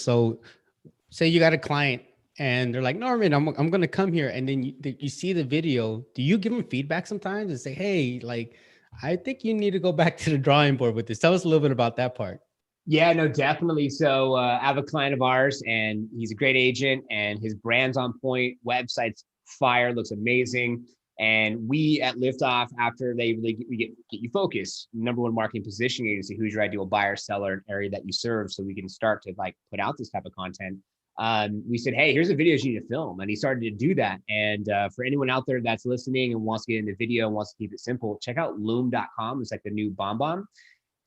So say you got a client and they're like, Norman, I'm going to come here. And then you see the video. Do you give them feedback sometimes and say, hey, like, I think you need to go back to the drawing board with this? Tell us a little bit about that part. Yeah, no, definitely. So I have a client of ours, and he's a great agent, and his brand's on point. Website's fire, looks amazing. And we at LiftOff, after we get you focused, number one marketing positioning agency, who's your ideal buyer, seller, an area that you serve, so we can start to like put out this type of content. We said, hey, here's the videos you need to film, and he started to do that. And for anyone out there that's listening and wants to get into video and wants to keep it simple, check out loom.com. It's like the new BombBomb.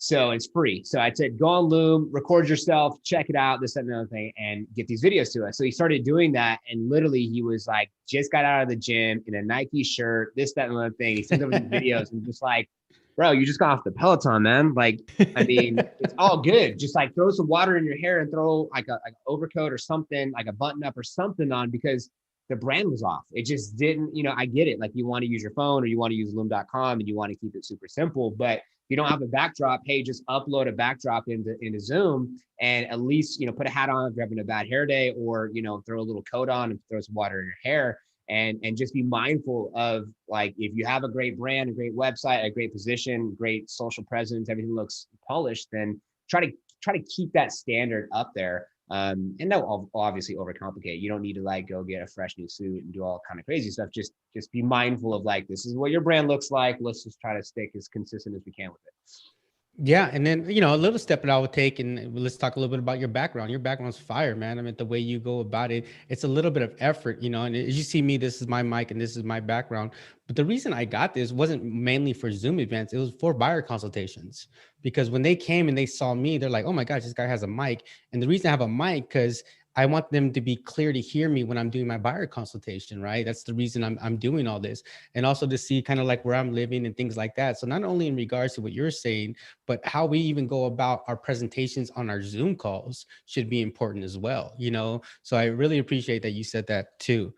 So it's free. So I said, go on Loom, record yourself, check it out, this, that, and another thing, and get these videos to us. So he started doing that. And literally he was like, just got out of the gym in a Nike shirt, this, that, and another thing. He sends over these videos and just like, bro, you just got off the Peloton, man. Like, I mean, it's all good. Just like throw some water in your hair and throw like an overcoat or something, like a button up or something on, because the brand was off. It just didn't, I get it. Like you want to use your phone or you want to use loom.com and you want to keep it super simple, but you don't have a backdrop, hey, just upload a backdrop into Zoom and at least, put a hat on if you're having a bad hair day, or, throw a little coat on and throw some water in your hair, and just be mindful of, like, if you have a great brand, a great website, a great position, great social presence, everything looks polished, then try to keep that standard up there. And that will obviously overcomplicate. You don't need to like go get a fresh new suit and do all kind of crazy stuff. Just be mindful of like, this is what your brand looks like. Let's just try to stick as consistent as we can with it. Yeah. And then, a little step that I would take, and let's talk a little bit about your background. Your background's fire, man. I mean, the way you go about it, it's a little bit of effort, and as you see me, this is my mic and this is my background. But the reason I got this wasn't mainly for Zoom events. It was for buyer consultations, because when they came and they saw me, they're like, oh my gosh, this guy has a mic. And the reason I have a mic, because I want them to be clear to hear me when I'm doing my buyer consultation, right? That's the reason I'm doing all this. And also to see kind of like where I'm living and things like that. So not only in regards to what you're saying, but how we even go about our presentations on our Zoom calls should be important as well, So I really appreciate that you said that too.